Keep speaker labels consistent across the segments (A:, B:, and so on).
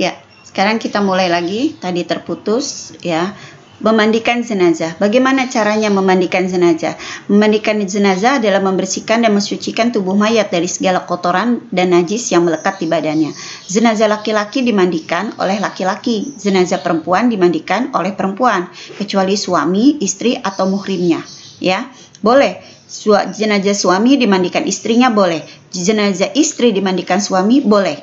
A: Ya, sekarang kita mulai lagi. Tadi terputus ya. Memandikan jenazah. Bagaimana caranya memandikan jenazah? Memandikan jenazah adalah membersihkan dan mensucikan tubuh mayat dari segala kotoran dan najis yang melekat di badannya. Jenazah laki-laki dimandikan oleh laki-laki, jenazah perempuan dimandikan oleh perempuan, kecuali suami, istri atau muhrimnya. Ya, boleh. Jenazah suami dimandikan istrinya boleh. Jenazah istri dimandikan suami boleh.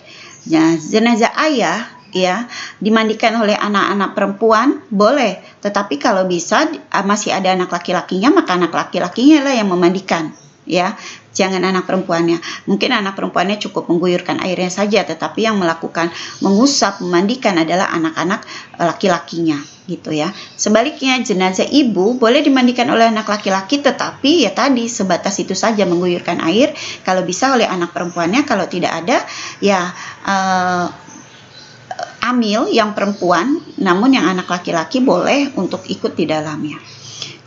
A: Nah, jenazah ayah ya dimandikan oleh anak-anak perempuan boleh, tetapi kalau bisa masih ada anak laki-lakinya, maka anak laki-lakinya lah yang memandikan ya, jangan anak perempuannya. Mungkin anak perempuannya cukup mengguyurkan airnya saja, tetapi yang melakukan mengusap, memandikan adalah anak-anak laki-lakinya gitu ya. Sebaliknya jenazah ibu boleh dimandikan oleh anak laki-laki, tetapi ya tadi sebatas itu saja, mengguyurkan air kalau bisa oleh anak perempuannya, kalau tidak ada ya amil yang perempuan, namun yang anak laki-laki boleh untuk ikut di dalamnya.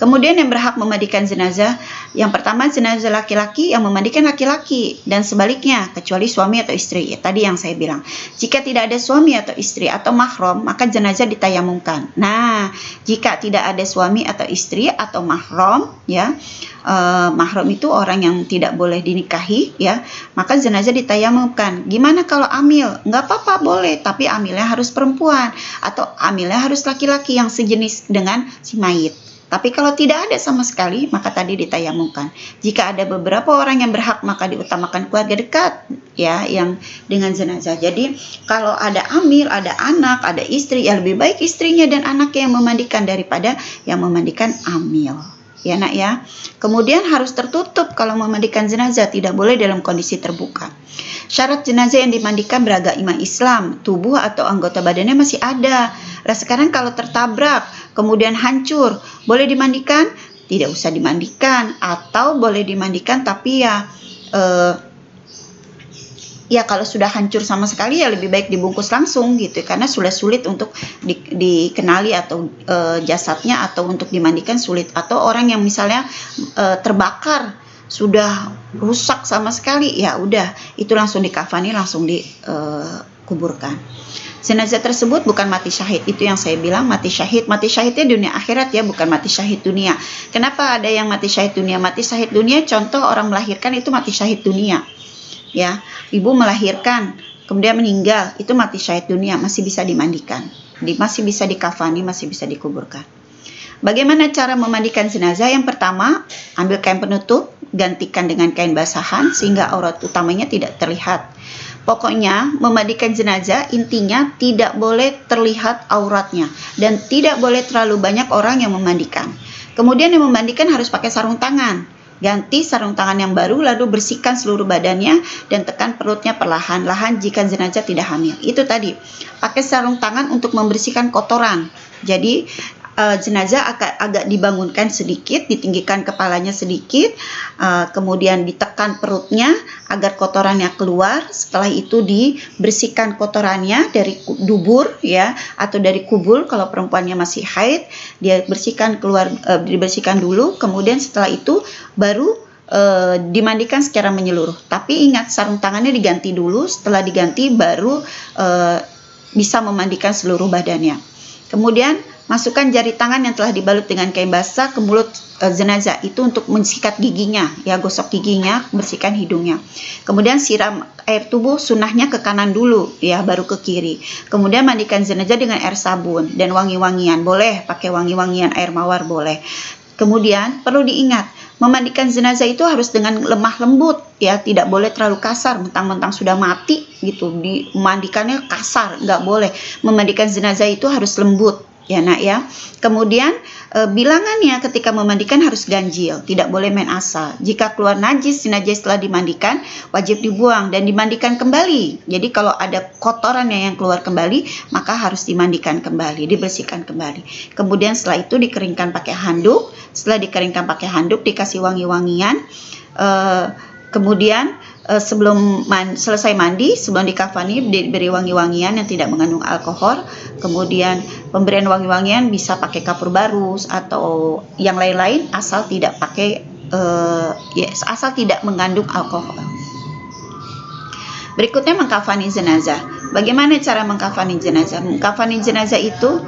A: Kemudian yang berhak memandikan jenazah, yang pertama jenazah laki-laki yang memandikan laki-laki, dan sebaliknya kecuali suami atau istri. Ya, tadi yang saya bilang, jika tidak ada suami atau istri atau mahram, maka jenazah ditayamumkan. Nah, jika tidak ada suami atau istri atau mahram, ya, mahram itu orang yang tidak boleh dinikahi, ya, maka jenazah ditayamumkan. Gimana kalau amil? Nggak apa-apa, boleh, tapi amilnya harus perempuan atau amilnya harus laki-laki yang sejenis dengan si mayit. Tapi kalau tidak ada sama sekali, maka tadi ditayamumkan. Jika ada beberapa orang yang berhak, maka diutamakan keluarga dekat ya yang dengan jenazah. Jadi kalau ada amil, ada anak, ada istri, ya lebih baik istrinya dan anaknya yang memandikan daripada yang memandikan amil. Ya nak ya. Kemudian harus tertutup kalau memandikan jenazah, tidak boleh dalam kondisi terbuka. Syarat jenazah yang dimandikan beragama Islam, tubuh atau anggota badannya masih ada. Nah sekarang kalau tertabrak, kemudian hancur, boleh dimandikan? Tidak usah dimandikan, atau boleh dimandikan tapi ya kalau sudah hancur sama sekali ya lebih baik dibungkus langsung gitu, karena sudah sulit untuk dikenali atau jasadnya, atau untuk dimandikan sulit. Atau orang yang misalnya terbakar sudah rusak sama sekali, ya udah itu langsung dikafani, langsung dikuburkan. Jenazah tersebut bukan mati syahid, itu yang saya bilang mati syahid. Mati syahidnya dunia akhirat ya, bukan mati syahid dunia. Kenapa ada yang mati syahid dunia? Mati syahid dunia contoh orang melahirkan itu mati syahid dunia. Ya, ibu melahirkan kemudian meninggal, itu mati syahid dunia, masih bisa dimandikan, masih bisa dikafani, masih bisa dikuburkan. Bagaimana cara memandikan jenazah? Yang pertama, ambil kain penutup, gantikan dengan kain basahan sehingga aurat utamanya tidak terlihat. Pokoknya memandikan jenazah intinya tidak boleh terlihat auratnya dan tidak boleh terlalu banyak orang yang memandikan. Kemudian yang memandikan harus pakai sarung tangan. Ganti sarung tangan yang baru, lalu bersihkan seluruh badannya dan tekan perutnya perlahan-lahan jika jenazah tidak hamil. Itu tadi, pakai sarung tangan untuk membersihkan kotoran. Jadi jenazah agak dibangunkan sedikit, ditinggikan kepalanya sedikit, kemudian ditekan perutnya agar kotorannya keluar. Setelah itu dibersihkan kotorannya dari dubur ya, atau dari kubul kalau perempuannya masih haid, dia bersihkan keluar, dibersihkan dulu. Kemudian setelah itu baru dimandikan secara menyeluruh. Tapi ingat, sarung tangannya diganti dulu. Setelah diganti baru bisa memandikan seluruh badannya. Kemudian masukkan jari tangan yang telah dibalut dengan kain basah ke mulut jenazah, itu untuk mensikat giginya ya, gosok giginya, bersihkan hidungnya. Kemudian siram air tubuh sunnahnya ke kanan dulu ya, baru ke kiri. Kemudian mandikan jenazah dengan air sabun dan wangi-wangian, boleh pakai wangi-wangian, air mawar boleh. Kemudian perlu diingat, memandikan jenazah itu harus dengan lemah lembut ya, tidak boleh terlalu kasar, mentang-mentang sudah mati gitu dimandikannya kasar, nggak boleh. Memandikan jenazah itu harus lembut ya nak ya. Kemudian bilangannya ketika memandikan harus ganjil, tidak boleh main asal. Jika keluar najis, jenazah setelah dimandikan wajib dibuang dan dimandikan kembali. Jadi kalau ada kotorannya yang keluar kembali, maka harus dimandikan kembali, dibersihkan kembali. Kemudian setelah itu dikeringkan pakai handuk. Setelah dikeringkan pakai handuk, dikasih wangi-wangian. Kemudian sebelum selesai mandi, sebelum dikafani, diberi wangi-wangian yang tidak mengandung alkohol. Kemudian pemberian wangi-wangian bisa pakai kapur barus atau yang lain-lain, asal tidak pakai asal tidak mengandung alkohol. Berikutnya mengkafani jenazah. Bagaimana cara mengkafani jenazah? Mengkafani jenazah itu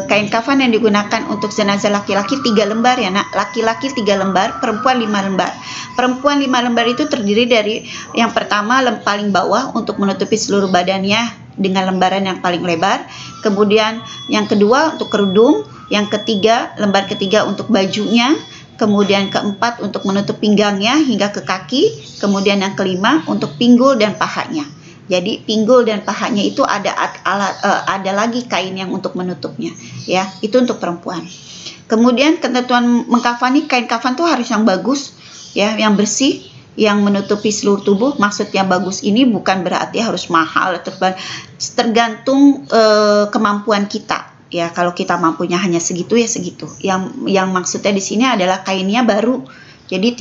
A: kain kafan yang digunakan untuk jenazah laki-laki 3 lembar ya nak. Laki-laki 3 lembar, perempuan 5 lembar. Perempuan 5 lembar itu terdiri dari yang pertama paling bawah untuk menutupi seluruh badannya dengan lembaran yang paling lebar. Kemudian yang kedua untuk kerudung, yang ketiga lembar ketiga untuk bajunya. Kemudian keempat untuk menutup pinggangnya hingga ke kaki. Kemudian yang kelima untuk pinggul dan pahanya. Jadi pinggul dan pahanya itu ada lagi kain yang untuk menutupnya, ya. Itu untuk perempuan. Kemudian ketentuan mengkafani, kain kafan tuh harus yang bagus, ya, yang bersih, yang menutupi seluruh tubuh. Maksudnya bagus ini bukan berarti harus mahal, tergantung kemampuan kita. Ya, kalau kita mampunya hanya segitu ya segitu. Yang maksudnya di sini adalah kainnya baru. Jadi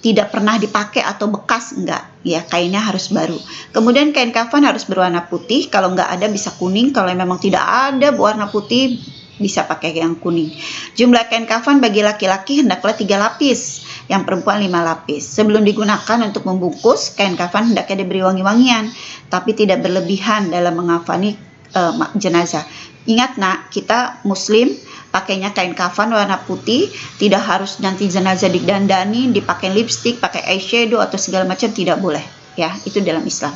A: tidak pernah dipakai atau bekas, enggak, ya, kainnya harus baru. Kemudian kain kafan harus berwarna putih, kalau enggak ada bisa kuning, kalau memang tidak ada warna putih bisa pakai yang kuning. Jumlah kain kafan bagi laki-laki hendaklah 3 lapis, yang perempuan 5 lapis. Sebelum digunakan untuk membungkus, kain kafan hendaknya diberi wangi-wangian, tapi tidak berlebihan dalam mengafani jenazah. Ingat nak, kita muslim pakainya kain kafan warna putih, tidak harus nanti jenazah didandani, dipakai lipstick, pakai eyeshadow atau segala macam, tidak boleh, ya, itu dalam Islam.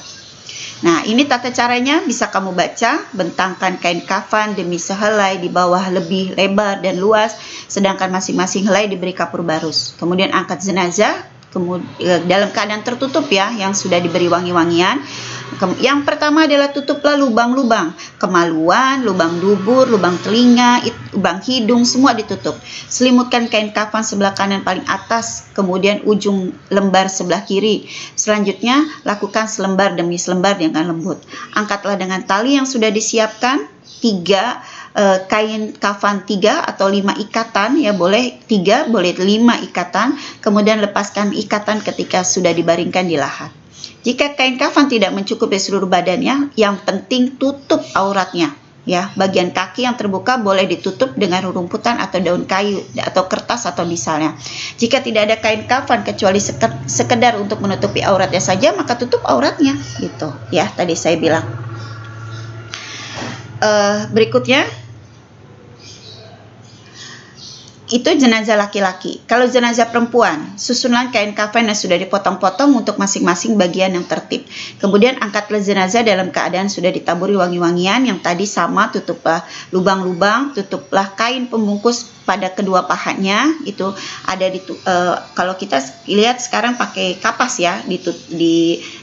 A: Nah, ini tata caranya bisa kamu baca. Bentangkan kain kafan demi sehelai di bawah lebih lebar dan luas, sedangkan masing-masing helai diberi kapur barus. Kemudian angkat jenazah dalam keadaan tertutup, ya, yang sudah diberi wangi-wangian. Yang pertama adalah tutuplah lubang-lubang kemaluan, lubang dubur, lubang telinga, lubang hidung, semua ditutup. Selimutkan kain kafan sebelah kanan paling atas, kemudian ujung lembar sebelah kiri. Selanjutnya lakukan selembar demi selembar dengan lembut. Angkatlah dengan tali yang sudah disiapkan 3 kain kafan 3 atau 5 ikatan, ya, boleh 3, boleh 5 ikatan. Kemudian lepaskan ikatan ketika sudah dibaringkan di lahat. Jika kain kafan tidak mencukupi seluruh badannya, yang penting tutup auratnya, ya. Bagian kaki yang terbuka boleh ditutup dengan rumputan atau daun kayu atau kertas atau misalnya. Jika tidak ada kain kafan kecuali sekedar untuk menutupi auratnya saja, maka tutup auratnya, gitu, ya. Tadi saya bilang. Berikutnya itu jenazah laki-laki. Kalau jenazah perempuan, susunan kain kafan yang sudah dipotong-potong untuk masing-masing bagian yang tertib. Kemudian angkatlah jenazah dalam keadaan sudah ditaburi wangi-wangian yang tadi sama, tutuplah lubang-lubang, tutuplah kain pembungkus pada kedua pahanya. Itu ada kalau kita lihat sekarang pakai kapas, ya,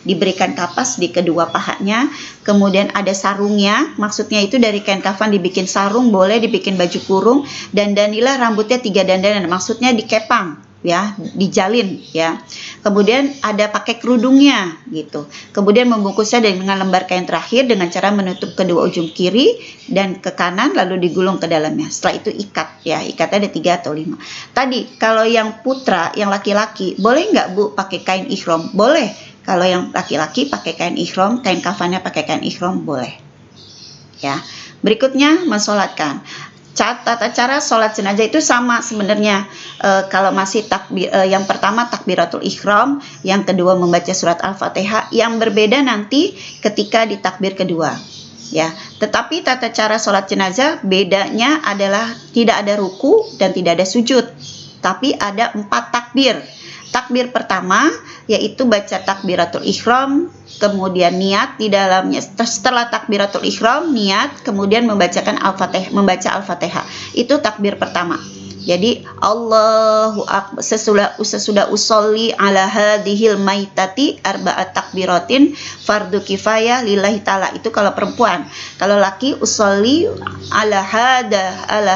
A: diberikan kapas di kedua pahanya. Kemudian ada sarungnya, maksudnya itu dari kain kafan dibikin sarung, boleh dibikin baju kurung, dan dandanilah rambutnya 3 dandanan, maksudnya dikepang, ya, dijalin, ya. Kemudian ada pakai kerudungnya, gitu. Kemudian membungkusnya dengan lembar kain terakhir dengan cara menutup kedua ujung kiri dan ke kanan, lalu digulung ke dalamnya. Setelah itu ikat, ya, ikat ada 3 atau 5. Tadi kalau yang putra, yang laki-laki, boleh nggak Bu pakai kain ihram? Boleh. Kalau yang laki-laki pakai kain ihram, kain kafannya pakai kain ihram, boleh, ya. Berikutnya mensolatkan. Tata cara sholat jenazah itu sama sebenarnya. Kalau masih yang pertama takbiratul ihram, yang kedua membaca surat Al-Fatihah. Yang berbeda nanti ketika di takbir kedua, ya. Tetapi tata cara sholat jenazah bedanya adalah tidak ada ruku dan tidak ada sujud, tapi ada 4 takbir. Takbir pertama yaitu baca takbiratul ihram, kemudian niat di dalamnya. Setelah takbiratul ihram, niat, kemudian membaca Al-Fatihah. Itu takbir pertama. Jadi Allahu akbar, sesudah usolli ala hadhil maitati arba'at takbiratin fardu kifayah lillahi ta'ala. Itu kalau perempuan. Kalau laki, usolli ala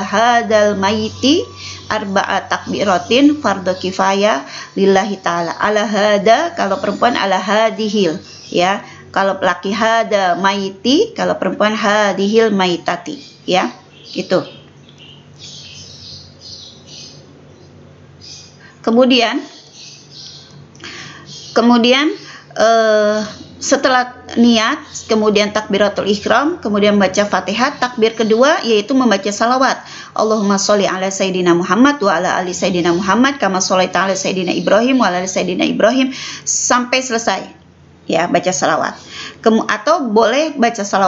A: hadal maiti arba'at takbiratin fardu kifayah lillahi ta'ala. Ala hada, kalau perempuan ala hadhil, ya. Kalau laki hada maiti, kalau perempuan hadhil maitati, ya. Itu. Kemudian setelah niat, kemudian takbiratul ihram, kemudian membaca Fatihah. Takbir kedua yaitu membaca salawat. Allahumma sholli ala sayyidina Muhammad wa ala ali sayyidina Muhammad kama sholaita ala sayyidina Ibrahim wa ala ali sayyidina Ibrahim, sampai selesai, ya, baca salawat. Atau boleh baca salawat